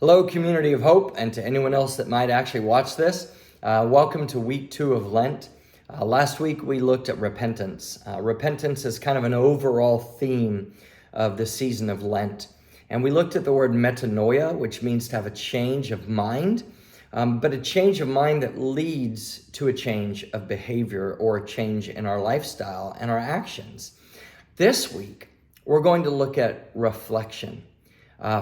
Hello, community of hope, and to anyone else that might actually watch this. Welcome to week 2 of Lent. Last week we looked at repentance. Repentance is kind of an overall theme of the season of Lent. And we looked at the word metanoia, which means to have a change of mind, but a change of mind that leads to a change of behavior or a change in our lifestyle and our actions. This week, we're going to look at reflection.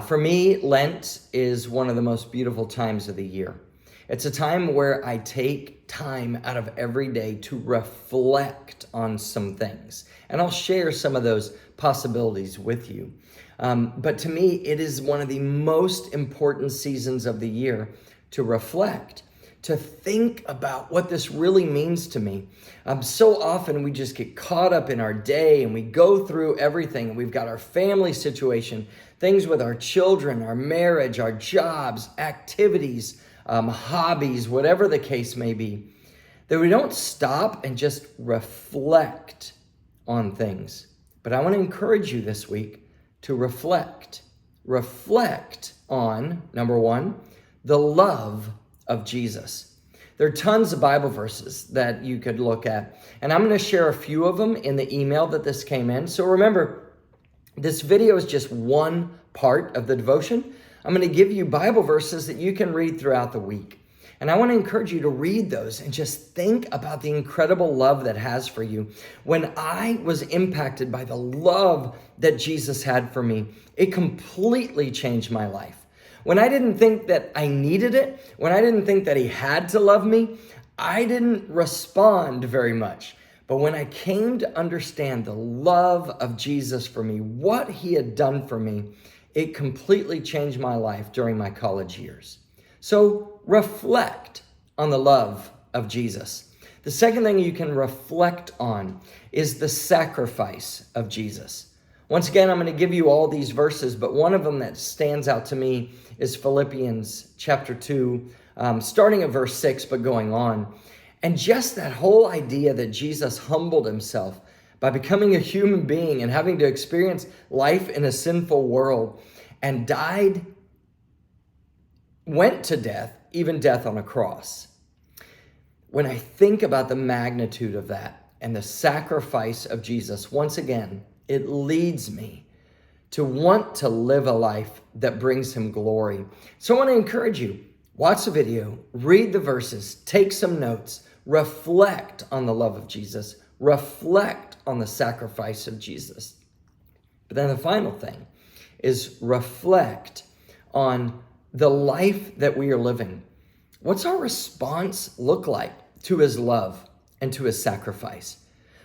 For me, Lent is one of the most beautiful times of the year. It's a time where I take time out of every day to reflect on some things. And I'll share some of those possibilities with you. But to me, it is one of the most important seasons of the year to reflect, to think about what this really means to me. So often we just get caught up in our day and we go through everything. We've got our family situation, things with our children, our marriage, our jobs, activities, hobbies, whatever the case may be, that we don't stop and just reflect on things. But I want to encourage you this week to reflect. Reflect on, number one, the love of Jesus. There are tons of Bible verses that you could look at, and I'm going to share a few of them in the email that this came in. So remember, this video is just one part of the devotion. I'm going to give you Bible verses that you can read throughout the week. And I want to encourage you to read those and just think about the incredible love that has for you. When I was impacted by the love that Jesus had for me, it completely changed my life. When I didn't think that I needed it, when I didn't think that he had to love me, I didn't respond very much. But when I came to understand the love of Jesus for me, what he had done for me, it completely changed my life during my college years. So reflect on the love of Jesus. The second thing you can reflect on is the sacrifice of Jesus. Once again, I'm going to give you all these verses, but one of them that stands out to me is Philippians chapter 2, starting at verse 6, but going on. And just that whole idea that Jesus humbled himself by becoming a human being and having to experience life in a sinful world and died, went to death, even death on a cross. When I think about the magnitude of that and the sacrifice of Jesus, once again, it leads me to want to live a life that brings him glory. So I want to encourage you, watch the video, read the verses, take some notes, reflect on the love of Jesus, reflect on the sacrifice of Jesus. But then the final thing is reflect on the life that we are living. What's our response look like to his love and to his sacrifice?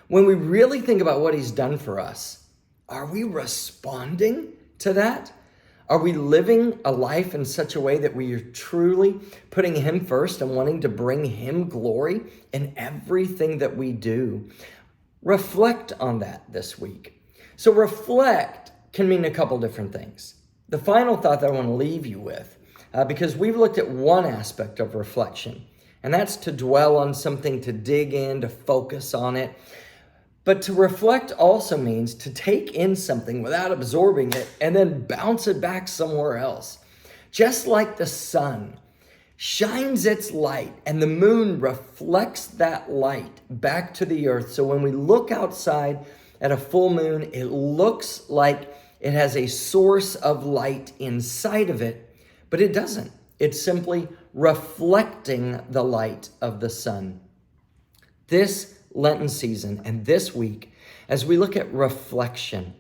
When we really think about what he's done for us, are we responding to that? Are we living a life in such a way that we are truly putting him first and wanting to bring him glory in everything that we do? Reflect on that this week. So reflect can mean a couple different things. The final thought that I want to leave you with, because we've looked at one aspect of reflection, and that's to dwell on something, to dig in, to focus on it. But to reflect also means to take in something without absorbing it and then bounce it back somewhere else. Just like the sun shines its light and the moon reflects that light back to the earth. So when we look outside at a full moon, it looks like it has a source of light inside of it, but it doesn't. It's simply reflecting the light of the sun. This Lenten season and this week, as we look at reflection,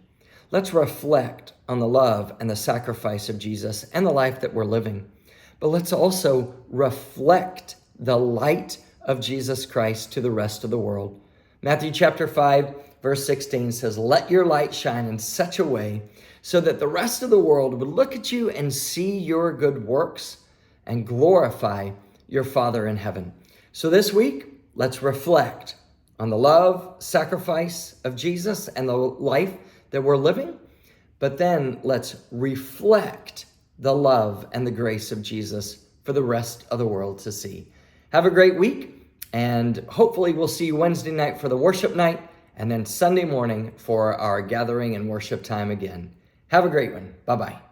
let's reflect on the love and the sacrifice of Jesus and the life that we're living. But let's also reflect the light of Jesus Christ to the rest of the world. Matthew chapter 5, verse 16 says, "Let your light shine in such a way so that the rest of the world would look at you and see your good works and glorify your Father in heaven." So this week, let's reflect on the love, sacrifice of Jesus and the life that we're living. But then let's reflect the love and the grace of Jesus for the rest of the world to see. Have a great week, and hopefully we'll see you Wednesday night for the worship night, and then Sunday morning for our gathering and worship time again. Have a great one. Bye-bye.